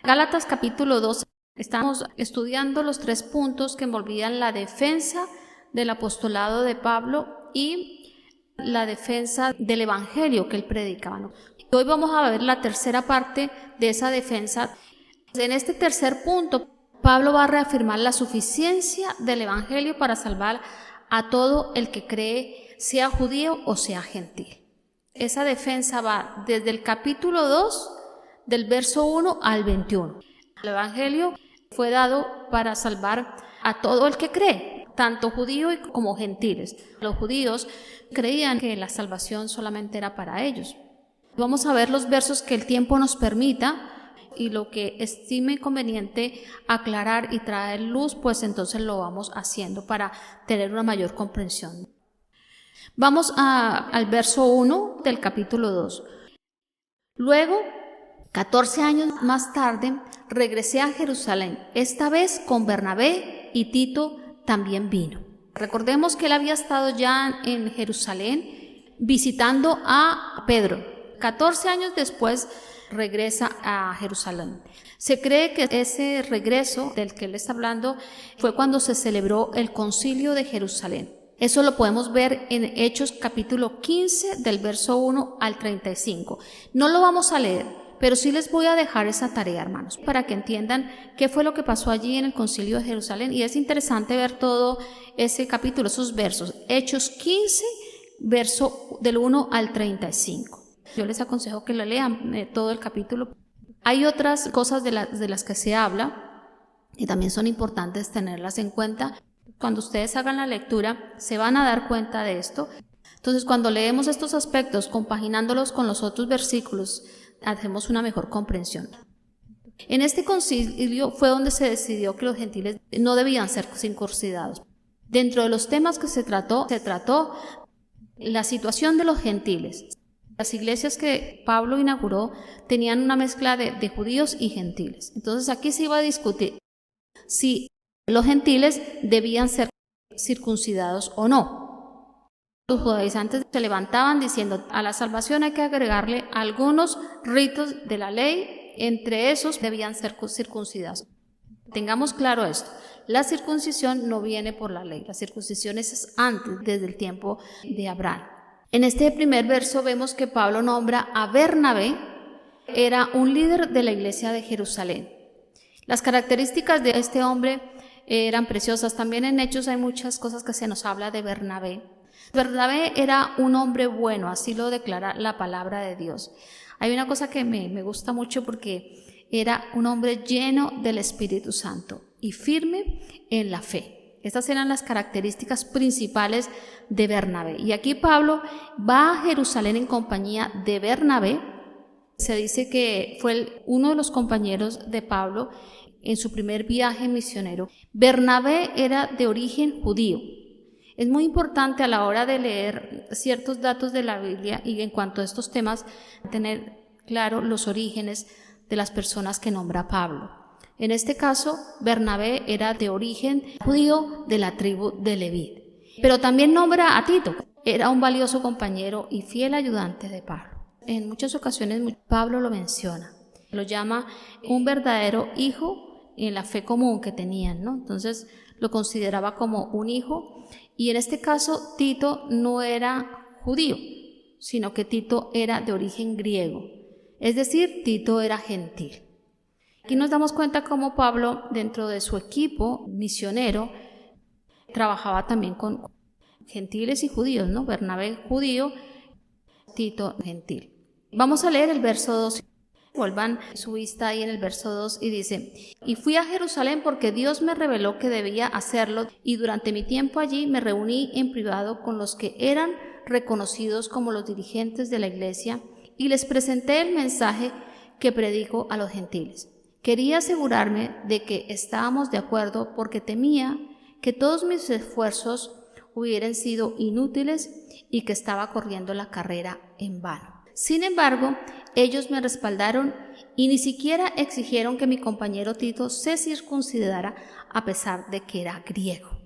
Gálatas capítulo 2, estamos estudiando los 3 puntos que envolvían la defensa del apostolado de Pablo y la defensa del evangelio que él predicaba, ¿no? Hoy vamos a ver la tercera parte de esa defensa. En este tercer punto, Pablo va a reafirmar la suficiencia del evangelio para salvar a todo el que cree, sea judío o sea gentil. Esa defensa va desde el capítulo 2, del verso 1 al 21. El evangelio fue dado para salvar a todo el que cree, tanto judío como gentiles. Los judíos creían que la salvación solamente era para ellos. Vamos a ver los versos que el tiempo nos permita y lo que estime conveniente aclarar y traer luz, pues entonces lo vamos haciendo para tener una mayor comprensión. Vamos al verso 1 del capítulo 2. Luego, 14 años más tarde, regresé a Jerusalén, esta vez con Bernabé, y Tito también vino. Recordemos que él había estado ya en Jerusalén visitando a Pedro. 14 años después regresa a Jerusalén. Se cree que ese regreso del que él está hablando fue cuando se celebró el Concilio de Jerusalén. Eso lo podemos ver en Hechos capítulo 15 del verso 1 al 35. No lo vamos a leer, pero sí les voy a dejar esa tarea, hermanos, para que entiendan qué fue lo que pasó allí en el Concilio de Jerusalén. Y es interesante ver todo ese capítulo, esos versos. Hechos 15, verso del 1 al 35. Yo les aconsejo que lo lean todo el capítulo. Hay otras cosas de las que se habla y también son importantes tenerlas en cuenta. Cuando ustedes hagan la lectura, se van a dar cuenta de esto. Entonces, cuando leemos estos aspectos, compaginándolos con los otros versículos, hacemos una mejor comprensión. En este concilio fue donde se decidió que los gentiles no debían ser circuncidados. Dentro de los temas que se trató la situación de los gentiles. Las iglesias que Pablo inauguró tenían una mezcla de judíos y gentiles. Entonces aquí se iba a discutir si los gentiles debían ser circuncidados o no. Los judaizantes se levantaban diciendo, a la salvación hay que agregarle algunos ritos de la ley, entre esos debían ser circuncidados. Tengamos claro esto, la circuncisión no viene por la ley, la circuncisión es antes, desde el tiempo de Abraham. En este primer verso vemos que Pablo nombra a Bernabé, era un líder de la iglesia de Jerusalén. Las características de este hombre eran preciosas. También en Hechos hay muchas cosas que se nos habla de Bernabé. Bernabé era un hombre bueno, así lo declara la palabra de Dios. Hay una cosa que me gusta mucho porque era un hombre lleno del Espíritu Santo y firme en la fe. Estas eran las características principales de Bernabé. Y aquí Pablo va a Jerusalén en compañía de Bernabé. Se dice que fue uno de los compañeros de Pablo en su primer viaje misionero. Bernabé era de origen judío. Es muy importante a la hora de leer ciertos datos de la Biblia y en cuanto a estos temas, tener claro los orígenes de las personas que nombra Pablo. En este caso, Bernabé era de origen judío de la tribu de Leví. Pero también nombra a Tito. Era un valioso compañero y fiel ayudante de Pablo. En muchas ocasiones Pablo lo menciona. Lo llama un verdadero hijo en la fe común que tenían, ¿no? Entonces lo consideraba como un hijo, y en este caso Tito no era judío, sino que Tito era de origen griego, es decir, Tito era gentil. Aquí nos damos cuenta cómo Pablo, dentro de su equipo misionero, trabajaba también con gentiles y judíos, ¿no? Bernabé judío, Tito gentil. Vamos a leer el verso 2. Vuelvan su vista ahí en el verso 2 y dice: y fui a Jerusalén porque Dios me reveló que debía hacerlo, y durante mi tiempo allí me reuní en privado con los que eran reconocidos como los dirigentes de la iglesia y les presenté el mensaje que predico a los gentiles. Quería asegurarme de que estábamos de acuerdo porque temía que todos mis esfuerzos hubieran sido inútiles y que estaba corriendo la carrera en vano. Sin embargo, ellos me respaldaron y ni siquiera exigieron que mi compañero Tito se circuncidara a pesar de que era griego.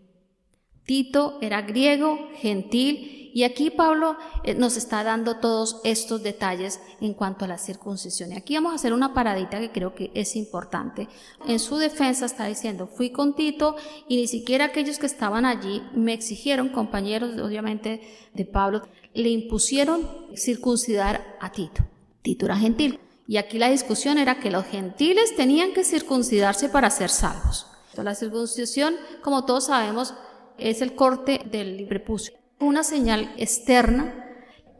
Tito era griego, gentil, Y aquí Pablo nos está dando todos estos detalles en cuanto a la circuncisión. Y aquí vamos a hacer una paradita que creo que es importante. En su defensa está diciendo, fui con Tito y ni siquiera aquellos que estaban allí me exigieron, compañeros obviamente de Pablo, le impusieron circuncidar a Tito. Tito era gentil. Y aquí la discusión era que los gentiles tenían que circuncidarse para ser salvos. Entonces, la circuncisión, como todos sabemos, es el corte del prepucio, una señal externa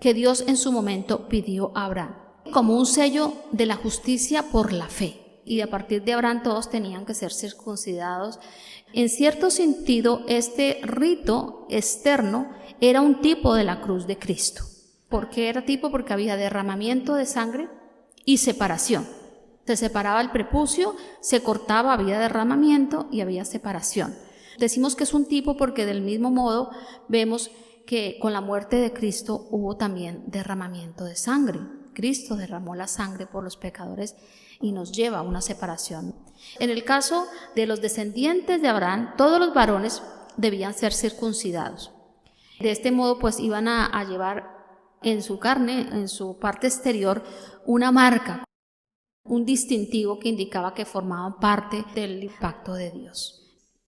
que Dios en su momento pidió a Abraham, como un sello de la justicia por la fe. Y a partir de Abraham todos tenían que ser circuncidados. En cierto sentido, este rito externo era un tipo de la cruz de Cristo. ¿Por qué era tipo? Porque había derramamiento de sangre y separación. Se separaba el prepucio, se cortaba, había derramamiento y había separación. Decimos que es un tipo porque del mismo modo vemos que con la muerte de Cristo hubo también derramamiento de sangre. Cristo derramó la sangre por los pecadores y nos lleva a una separación. En el caso de los descendientes de Abraham, todos los varones debían ser circuncidados. De este modo pues iban a llevar en su carne, en su parte exterior, una marca, un distintivo que indicaba que formaban parte del pacto de Dios.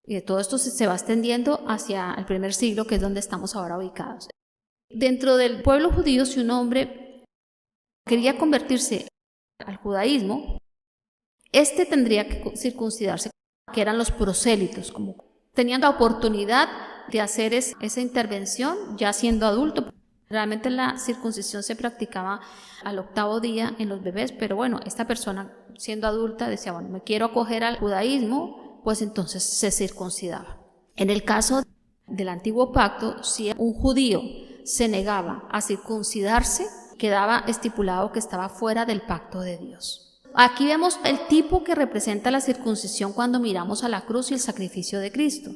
Y todo esto se va extendiendo hacia el primer siglo, que es donde estamos ahora ubicados. Dentro del pueblo judío, si un hombre quería convertirse al judaísmo, este tendría que circuncidarse, que eran los prosélitos, como tenían la oportunidad de hacer esa intervención ya siendo adulto. Realmente la circuncisión se practicaba al 8º día en los bebés, pero bueno, esta persona siendo adulta decía, bueno, me quiero acoger al judaísmo, pues entonces se circuncidaba. En el caso del antiguo pacto, si un judío se negaba a circuncidarse, quedaba estipulado que estaba fuera del pacto de Dios. Aquí vemos el tipo que representa la circuncisión cuando miramos a la cruz y el sacrificio de Cristo.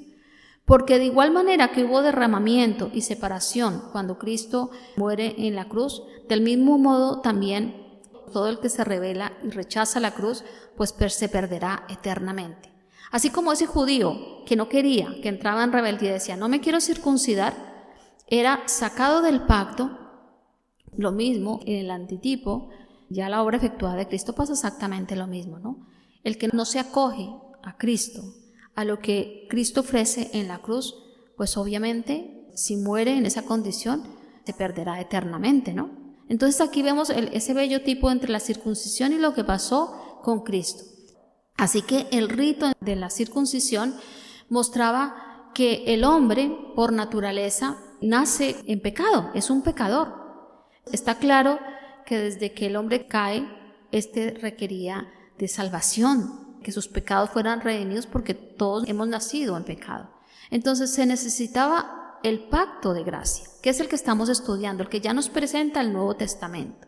Porque de igual manera que hubo derramamiento y separación cuando Cristo muere en la cruz, del mismo modo también todo el que se rebela y rechaza la cruz, pues se perderá eternamente. Así como ese judío que no quería, que entraba en rebeldía y decía, no me quiero circuncidar, era sacado del pacto. Lo mismo en el antitipo, ya la obra efectuada de Cristo pasa exactamente lo mismo, ¿no? El que no se acoge a Cristo, a lo que Cristo ofrece en la cruz, pues obviamente si muere en esa condición se perderá eternamente, ¿no? Entonces aquí vemos ese bello tipo entre la circuncisión y lo que pasó con Cristo. Así que el rito de la circuncisión mostraba que el hombre por naturaleza nace en pecado, es un pecador. Está claro que desde que el hombre cae, requería de salvación, que sus pecados fueran redimidos porque todos hemos nacido en pecado. Entonces se necesitaba el pacto de gracia, que es el que estamos estudiando, el que ya nos presenta el Nuevo Testamento.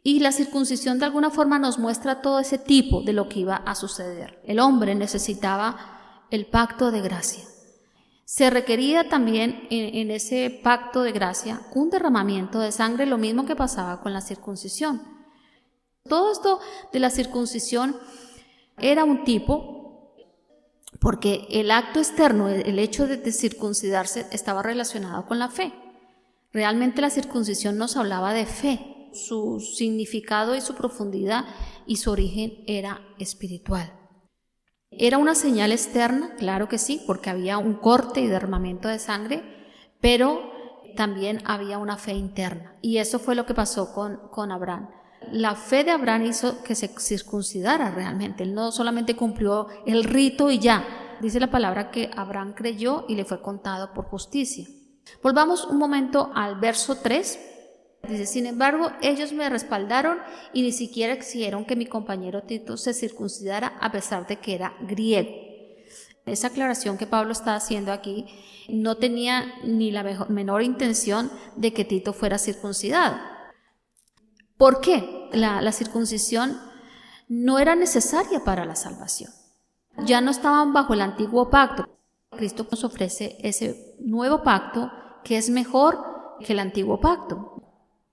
Y la circuncisión de alguna forma nos muestra todo ese tipo de lo que iba a suceder. El hombre necesitaba el pacto de gracia. Se requería también en ese pacto de gracia un derramamiento de sangre, lo mismo que pasaba con la circuncisión. Todo esto de la circuncisión era un tipo, porque el acto externo, el hecho de circuncidarse, estaba relacionado con la fe. Realmente la circuncisión nos hablaba de fe. Su significado y su profundidad y su origen era espiritual. ¿Era una señal externa? Claro que sí, porque había un corte y derramamiento de sangre, pero también había una fe interna. Y eso fue lo que pasó con Abraham. La fe de Abraham hizo que se circuncidara realmente. Él no solamente cumplió el rito y ya. Dice la palabra que Abraham creyó y le fue contado por justicia. Volvamos un momento al verso 3. Dice, sin embargo, ellos me respaldaron y ni siquiera exigieron que mi compañero Tito se circuncidara a pesar de que era griego. Esa aclaración que Pablo está haciendo aquí no tenía ni la menor intención de que Tito fuera circuncidado. ¿Por qué? La circuncisión no era necesaria para la salvación. Ya no estaban bajo el antiguo pacto. Cristo nos ofrece ese nuevo pacto que es mejor que el antiguo pacto.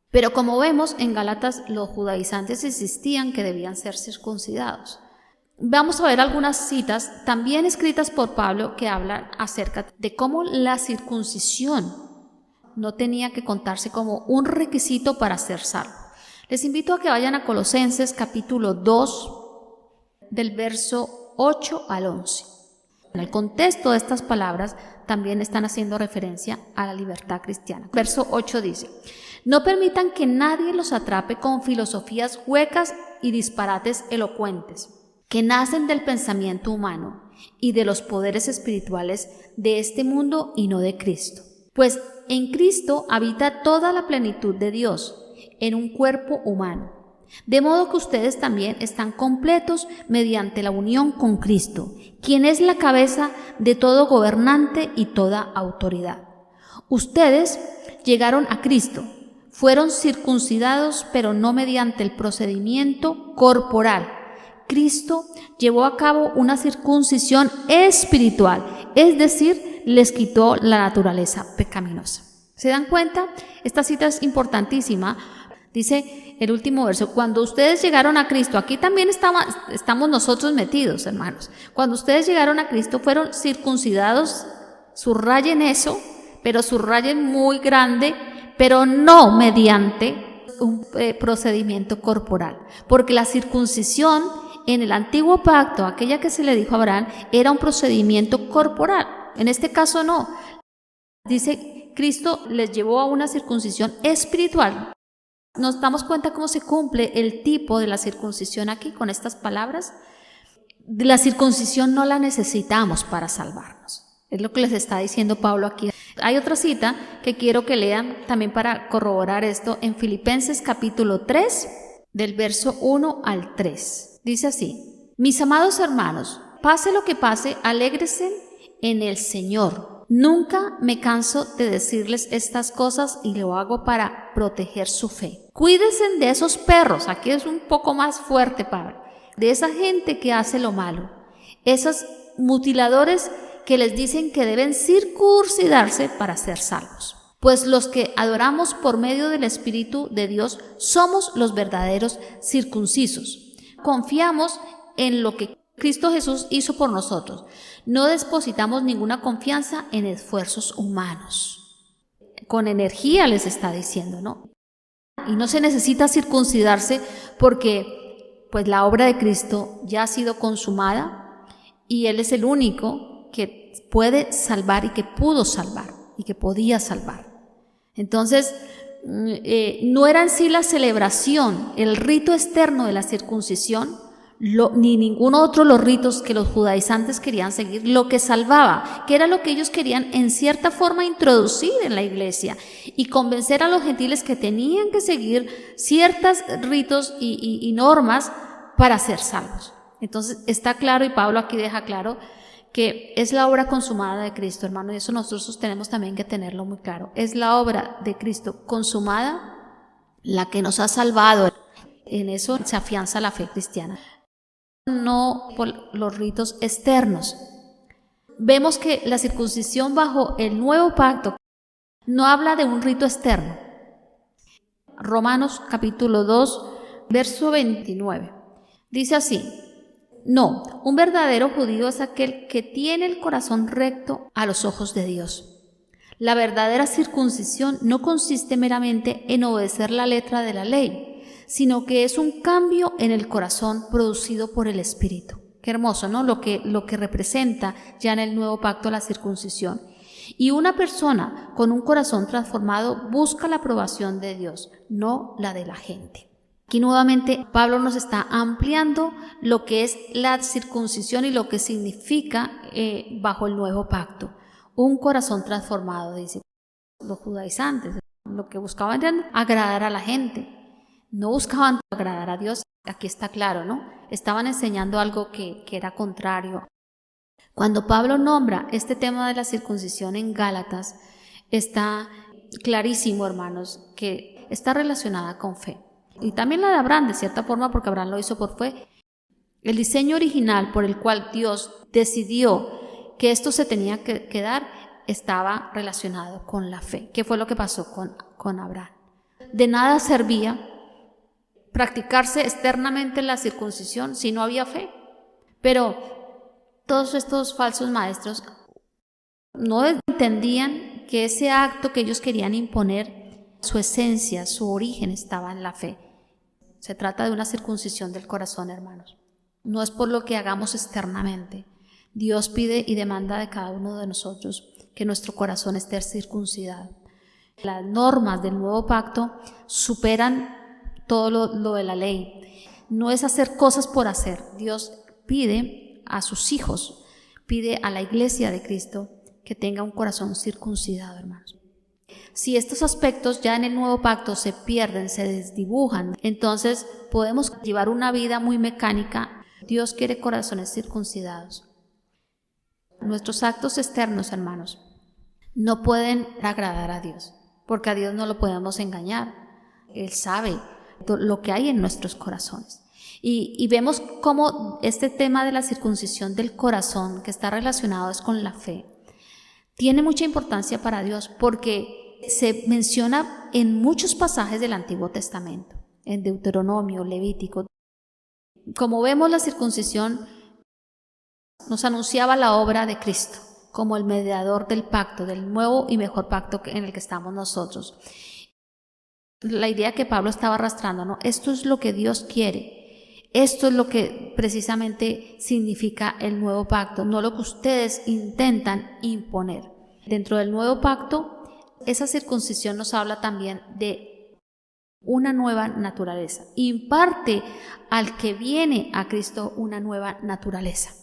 Pero como vemos en Gálatas, los judaizantes insistían que debían ser circuncidados. Vamos a ver algunas citas también escritas por Pablo que hablan acerca de cómo la circuncisión no tenía que contarse como un requisito para ser salvo. Les invito a que vayan a Colosenses capítulo 2, del verso 8 al 11. En el contexto de estas palabras también están haciendo referencia a la libertad cristiana. Verso 8 dice: no permitan que nadie los atrape con filosofías huecas y disparates elocuentes, que nacen del pensamiento humano y de los poderes espirituales de este mundo y no de Cristo. Pues en Cristo habita toda la plenitud de Dios en un cuerpo humano, de modo que ustedes también están completos mediante la unión con Cristo, quien es la cabeza de todo gobernante y toda autoridad. Ustedes llegaron a Cristo, fueron circuncidados, pero no mediante el procedimiento corporal. Cristo llevó a cabo una circuncisión espiritual, es decir, les quitó la naturaleza pecaminosa. ¿Se dan cuenta? Esta cita es importantísima. Dice el último verso: cuando ustedes llegaron a Cristo, aquí también estamos nosotros metidos, hermanos. Cuando ustedes llegaron a Cristo, fueron circuncidados, subrayen eso, pero subrayen muy grande, pero no mediante un procedimiento corporal, porque la circuncisión en el antiguo pacto, aquella que se le dijo a Abraham, era un procedimiento corporal. En este caso no. Dice, Cristo les llevó a una circuncisión espiritual. ¿Nos damos cuenta cómo se cumple el tipo de la circuncisión aquí con estas palabras? La circuncisión no la necesitamos para salvarnos. Es lo que les está diciendo Pablo aquí. Hay otra cita que quiero que lean también para corroborar esto en Filipenses capítulo 3, del verso 1 al 3. Dice así: mis amados hermanos, pase lo que pase, alégrense en el Señor. Nunca me canso de decirles estas cosas y lo hago para proteger su fe. Cuídense de esos perros, aquí es un poco más fuerte, Pablo, de esa gente que hace lo malo, esos mutiladores que les dicen que deben circuncidarse para ser salvos. Pues los que adoramos por medio del Espíritu de Dios somos los verdaderos circuncisos. Confiamos en lo que Cristo Jesús hizo por nosotros. No depositamos ninguna confianza en esfuerzos humanos. Con energía les está diciendo, ¿no? Y no se necesita circuncidarse porque pues la obra de Cristo ya ha sido consumada y Él es el único que puede salvar y que pudo salvar y que podía salvar. Entonces, no era en sí la celebración, el rito externo de la circuncisión, ni ningún otro los ritos que los judaizantes querían seguir, lo que salvaba, que era lo que ellos querían en cierta forma introducir en la iglesia y convencer a los gentiles que tenían que seguir ciertos ritos y normas para ser salvos. Entonces está claro, y Pablo aquí deja claro, que es la obra consumada de Cristo, hermano, y eso nosotros tenemos también que tenerlo muy claro. Es la obra de Cristo consumada la que nos ha salvado. En eso se afianza la fe cristiana, no por los ritos externos. Vemos que la circuncisión bajo el nuevo pacto no habla de un rito externo. Romanos capítulo 2, verso 29. Dice así: no, un verdadero judío es aquel que tiene el corazón recto a los ojos de Dios. La verdadera circuncisión no consiste meramente en obedecer la letra de la ley, sino que es un cambio en el corazón producido por el Espíritu. Qué hermoso, ¿no? Lo que representa ya en el nuevo pacto la circuncisión. Y una persona con un corazón transformado busca la aprobación de Dios, no la de la gente. Aquí nuevamente Pablo nos está ampliando lo que es la circuncisión y lo que significa bajo el nuevo pacto. Un corazón transformado, dice. Los judaizantes lo que buscaban era agradar a la gente, no buscaban agradar a Dios. Aquí está claro, ¿no? Estaban enseñando algo que era contrario. Cuando Pablo nombra este tema de la circuncisión en Gálatas, está clarísimo, hermanos, que está relacionada con fe. Y también la de Abraham, de cierta forma, porque Abraham lo hizo por fe. El diseño original por el cual Dios decidió que esto se tenía que dar estaba relacionado con la fe. ¿Qué fue lo que pasó con Abraham? De nada servía practicarse externamente la circuncisión si no había fe. Pero todos estos falsos maestros no entendían que ese acto que ellos querían imponer, su esencia, su origen estaba en la fe. Se trata de una circuncisión del corazón, hermanos. No es por lo que hagamos externamente. Dios pide y demanda de cada uno de nosotros que nuestro corazón esté circuncidado. Las normas del nuevo pacto superan todo lo de la ley. No es hacer cosas por hacer. Dios pide a sus hijos, pide a la iglesia de Cristo que tenga un corazón circuncidado, hermanos. Si estos aspectos ya en el nuevo pacto se pierden, se desdibujan, entonces podemos llevar una vida muy mecánica. Dios quiere corazones circuncidados. Nuestros actos externos, hermanos, no pueden agradar a Dios, porque a Dios no lo podemos engañar. Él sabe lo que hay en nuestros corazones. Y vemos cómo este tema de la circuncisión del corazón, que está relacionado es con la fe, tiene mucha importancia para Dios, porque se menciona en muchos pasajes del Antiguo Testamento, en Deuteronomio, Levítico. Como vemos, la circuncisión nos anunciaba la obra de Cristo como el mediador del pacto, del nuevo y mejor pacto en el que estamos nosotros. La idea que Pablo estaba arrastrando, ¿no? Esto es lo que Dios quiere. Esto es lo que precisamente significa el nuevo pacto, no lo que ustedes intentan imponer. Dentro del nuevo pacto, esa circuncisión nos habla también de una nueva naturaleza. Imparte al que viene a Cristo una nueva naturaleza.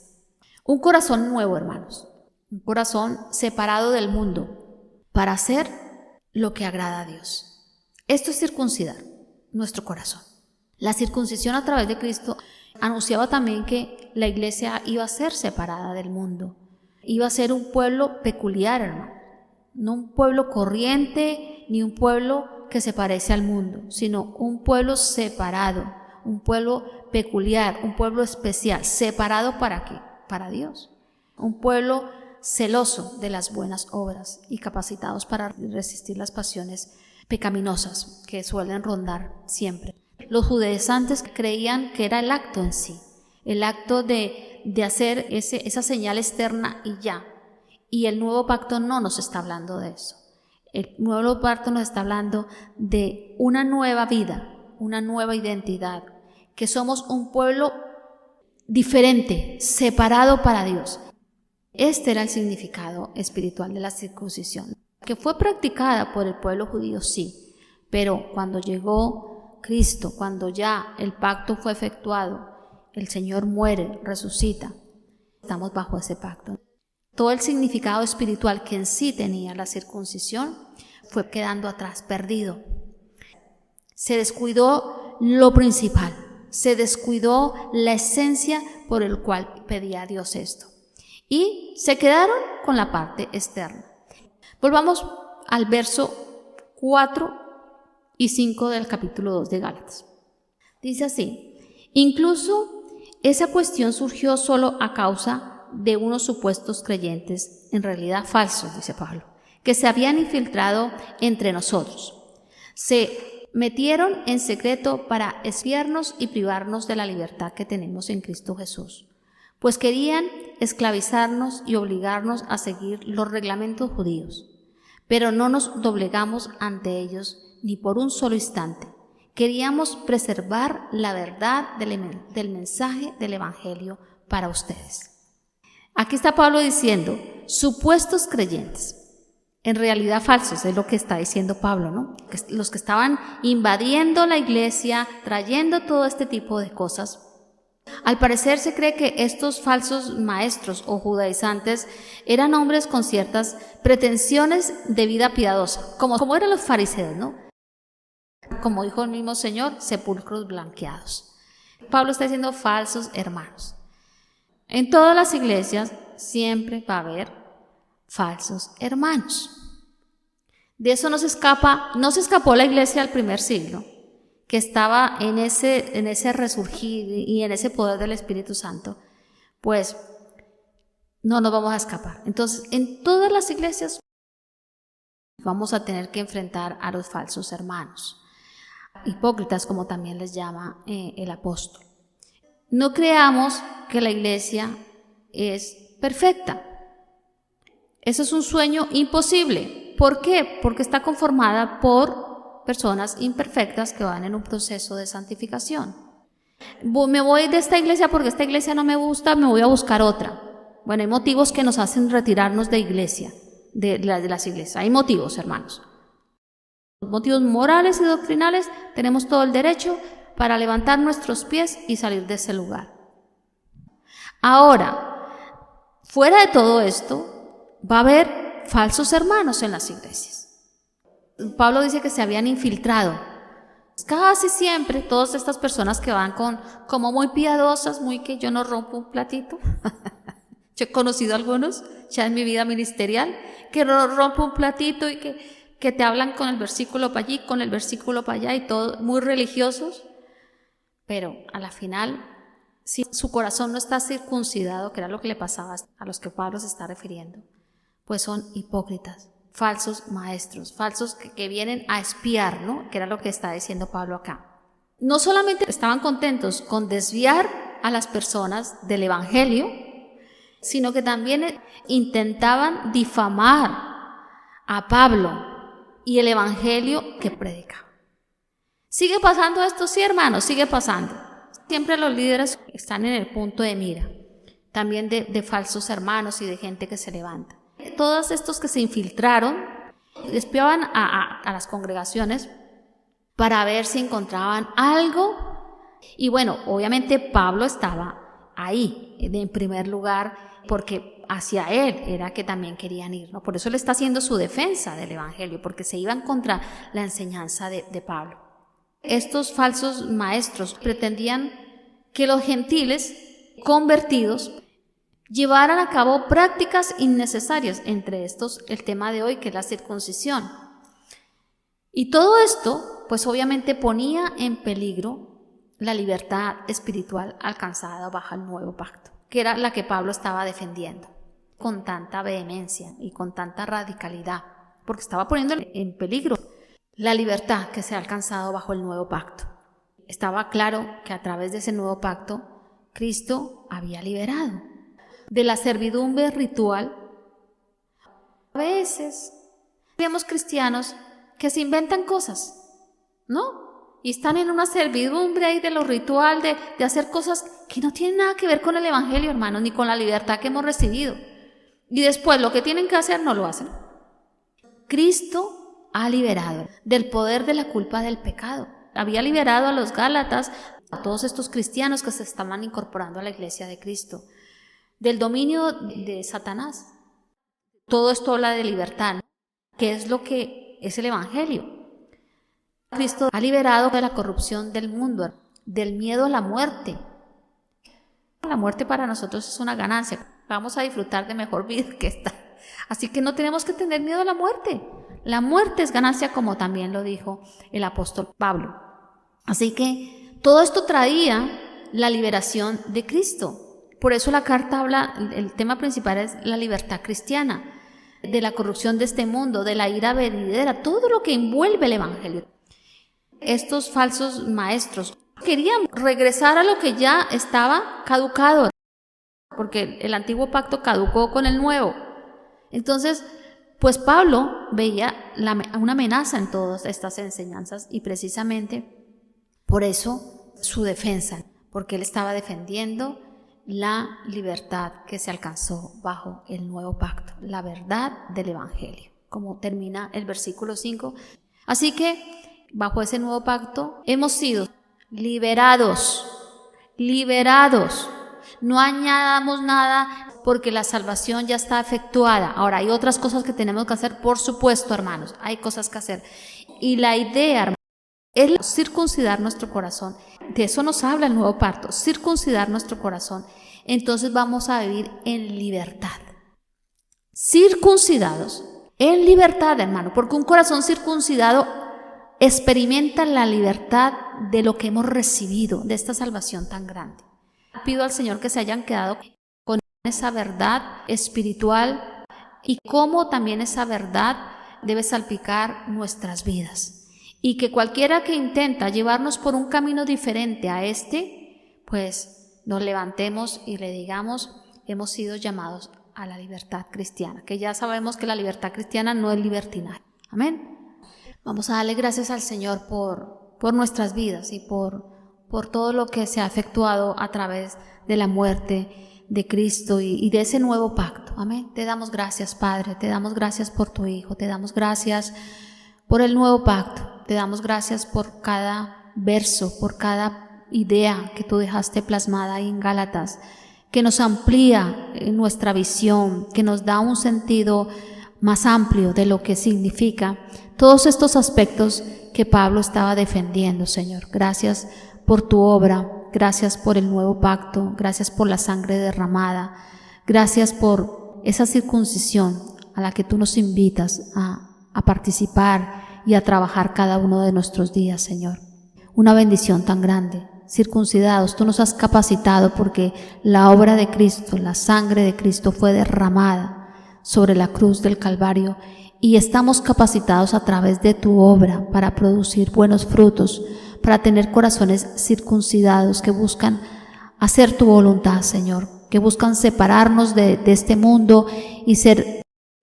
Un corazón nuevo, hermanos. Un corazón separado del mundo para hacer lo que agrada a Dios. Esto es circuncidar nuestro corazón. La circuncisión a través de Cristo anunciaba también que la iglesia iba a ser separada del mundo. Iba a ser un pueblo peculiar, hermano. No un pueblo corriente ni un pueblo que se parece al mundo, sino un pueblo separado, un pueblo peculiar, un pueblo especial. ¿Separado para qué? Para Dios. Un pueblo celoso de las buenas obras y capacitados para resistir las pasiones pecaminosas que suelen rondar siempre. Los judaizantes creían que era el acto en sí, el acto de hacer esa señal externa y ya. Y el nuevo pacto no nos está hablando de eso. El nuevo pacto nos está hablando de una nueva vida, una nueva identidad, que somos un pueblo diferente, separado para Dios. Este era el significado espiritual de la circuncisión, que fue practicada por el pueblo judío, sí, pero cuando llegó Cristo, cuando ya el pacto fue efectuado, el Señor muere, resucita, estamos bajo ese pacto. Todo el significado espiritual que en sí tenía la circuncisión fue quedando atrás, perdido. Se descuidó lo principal, se descuidó la esencia por el cual pedía a Dios esto. Y se quedaron con la parte externa. Volvamos al verso 4 y 5 del capítulo 2 de Gálatas. Dice así: incluso esa cuestión surgió solo a causa de unos supuestos creyentes, en realidad falsos, dice Pablo, que se habían infiltrado entre nosotros. Se metieron en secreto para espiarnos y privarnos de la libertad que tenemos en Cristo Jesús, pues querían esclavizarnos y obligarnos a seguir los reglamentos judíos. Pero no nos doblegamos ante ellos ni por un solo instante. Queríamos preservar la verdad del mensaje del Evangelio para ustedes. Aquí está Pablo diciendo, supuestos creyentes, en realidad falsos, es lo que está diciendo Pablo, ¿no? Los que estaban invadiendo la iglesia, trayendo todo este tipo de cosas. Al parecer se cree que estos falsos maestros o judaizantes eran hombres con ciertas pretensiones de vida piadosa, como eran los fariseos, ¿no? Como dijo el mismo Señor, sepulcros blanqueados. Pablo está diciendo falsos hermanos. En todas las iglesias siempre va a haber falsos hermanos. De eso no se escapó la iglesia al primer siglo, que estaba en ese resurgir y en ese poder del Espíritu Santo. Pues no nos vamos a escapar. Entonces, en todas las iglesias vamos a tener que enfrentar a los falsos hermanos, hipócritas, como también les llama el apóstol. No creamos que la iglesia es perfecta. Eso es un sueño imposible. ¿Por qué? Porque está conformada por personas imperfectas que van en un proceso de santificación. Me voy de esta iglesia porque esta iglesia no me gusta, me voy a buscar otra. Bueno, hay motivos que nos hacen retirarnos de iglesia, de las iglesias. Hay motivos, hermanos. Motivos morales y doctrinales, tenemos todo el derecho para levantar nuestros pies y salir de ese lugar. Ahora, fuera de todo esto, va a haber falsos hermanos en las iglesias. Pablo dice que se habían infiltrado. Casi siempre todas estas personas que van como muy piadosas, muy que yo no rompo un platito. Yo he conocido algunos ya en mi vida ministerial que no rompo un platito y que te hablan con el versículo para allí, con el versículo para allá y todo, muy religiosos. Pero a la final, si su corazón no está circuncidado, que era lo que le pasaba a los que Pablo se está refiriendo, pues son hipócritas, falsos maestros, falsos que vienen a espiar, ¿no? Que era lo que está diciendo Pablo acá. No solamente estaban contentos con desviar a las personas del evangelio, sino que también intentaban difamar a Pablo y el evangelio que predica. ¿Sigue pasando esto? Sí, hermanos, sigue pasando. Siempre los líderes están en el punto de mira, también de falsos hermanos y de gente que se levanta. Todos estos que se infiltraron espiaban a las congregaciones para ver si encontraban algo. Y bueno, obviamente Pablo estaba ahí, en primer lugar, porque hacia él era que también querían ir, ¿no? Por eso él está haciendo su defensa del evangelio, porque se iban contra la enseñanza de Pablo. Estos falsos maestros pretendían que los gentiles convertidos llevaran a cabo prácticas innecesarias, entre estos el tema de hoy, que es la circuncisión. Y todo esto, pues obviamente ponía en peligro la libertad espiritual alcanzada bajo el nuevo pacto, que era la que Pablo estaba defendiendo con tanta vehemencia y con tanta radicalidad, porque estaba poniendo en peligro la libertad que se ha alcanzado bajo el nuevo pacto. Estaba claro que a través de ese nuevo pacto, Cristo había liberado de la servidumbre ritual. A veces vemos cristianos que se inventan cosas, ¿no? Y están en una servidumbre ahí de lo ritual, de hacer cosas que no tienen nada que ver con el evangelio, hermanos, ni con la libertad que hemos recibido. Y después lo que tienen que hacer no lo hacen. Cristo ha liberado del poder de la culpa del pecado. Había liberado a los Gálatas, a todos estos cristianos que se estaban incorporando a la iglesia de Cristo, del dominio de Satanás. Todo esto habla de libertad, que es lo que es el evangelio. Cristo ha liberado de la corrupción del mundo, del miedo a la muerte. La muerte para nosotros es una ganancia. Vamos a disfrutar de mejor vida que esta. Así que no tenemos que tener miedo a la muerte. La muerte es ganancia, como también lo dijo el apóstol Pablo. Así que todo esto traía la liberación de Cristo. Por eso la carta habla, el tema principal es la libertad cristiana, de la corrupción de este mundo, de la ira venidera, todo lo que envuelve el evangelio. Estos falsos maestros querían regresar a lo que ya estaba caducado, porque el antiguo pacto caducó con el nuevo. Entonces, pues Pablo veía una amenaza en todas estas enseñanzas y precisamente por eso su defensa, porque él estaba defendiendo la libertad que se alcanzó bajo el nuevo pacto, la verdad del evangelio, como termina el versículo 5. Así que bajo ese nuevo pacto hemos sido liberados. No añadamos nada porque la salvación ya está efectuada. Ahora, hay otras cosas que tenemos que hacer, por supuesto, hermanos, hay cosas que hacer. Y la idea, hermanos, es circuncidar nuestro corazón. De eso nos habla el nuevo pacto, circuncidar nuestro corazón. Entonces vamos a vivir en libertad. Circuncidados, en libertad, hermano, porque un corazón circuncidado experimenta la libertad de lo que hemos recibido, de esta salvación tan grande. Pido al Señor que se hayan quedado con esa verdad espiritual y cómo también esa verdad debe salpicar nuestras vidas. Y que cualquiera que intenta llevarnos por un camino diferente a este, pues nos levantemos y le digamos, hemos sido llamados a la libertad cristiana, que ya sabemos que la libertad cristiana no es libertinaje. Amén. Vamos a darle gracias al Señor por nuestras vidas y por todo lo que se ha efectuado a través de la muerte de Cristo y de ese nuevo pacto. Amén. Te damos gracias, Padre, te damos gracias por tu Hijo, te damos gracias por el nuevo pacto, te damos gracias por cada verso, por cada idea que tú dejaste plasmada ahí en Gálatas, que nos amplía nuestra visión, que nos da un sentido más amplio de lo que significa todos estos aspectos que Pablo estaba defendiendo, Señor. Gracias por tu obra, gracias por el nuevo pacto, gracias por la sangre derramada, gracias por esa circuncisión a la que tú nos invitas a participar y a trabajar cada uno de nuestros días, Señor. Una bendición tan grande. Circuncidados, tú nos has capacitado porque la obra de Cristo, la sangre de Cristo fue derramada sobre la cruz del Calvario y estamos capacitados a través de tu obra para producir buenos frutos, para tener corazones circuncidados que buscan hacer tu voluntad, Señor, que buscan separarnos de este mundo y ser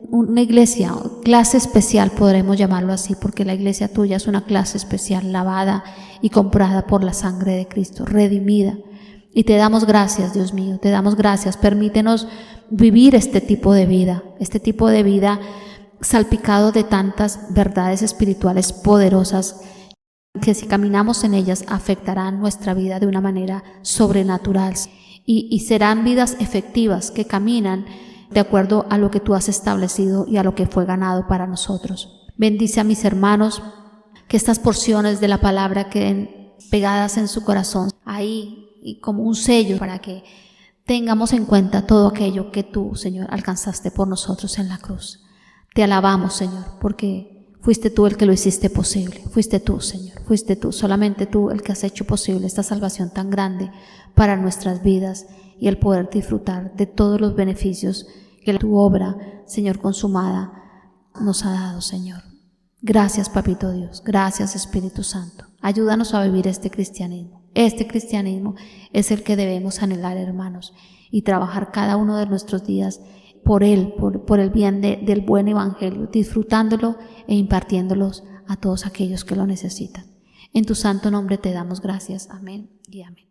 una iglesia, clase especial, podremos llamarlo así, porque la iglesia tuya es una clase especial, lavada y comprada por la sangre de Cristo, redimida. Y te damos gracias, Dios mío, te damos gracias. Permítenos vivir este tipo de vida salpicado de tantas verdades espirituales poderosas que si caminamos en ellas afectarán nuestra vida de una manera sobrenatural y serán vidas efectivas que caminan de acuerdo a lo que tú has establecido y a lo que fue ganado para nosotros. Bendice a mis hermanos, que estas porciones de la palabra queden pegadas en su corazón, ahí y como un sello para que tengamos en cuenta todo aquello que tú, Señor, alcanzaste por nosotros en la cruz. Te alabamos, Señor, porque fuiste tú el que lo hiciste posible. Fuiste tú, Señor, fuiste tú, solamente tú el que has hecho posible esta salvación tan grande para nuestras vidas y el poder disfrutar de todos los beneficios que tu obra, Señor, consumada nos ha dado, Señor. Gracias, Papito Dios. Gracias, Espíritu Santo. Ayúdanos a vivir este cristianismo. Este cristianismo es el que debemos anhelar, hermanos, y trabajar cada uno de nuestros días por él, por el bien del buen evangelio, disfrutándolo e impartiéndolos a todos aquellos que lo necesitan. En tu santo nombre te damos gracias. Amén y amén.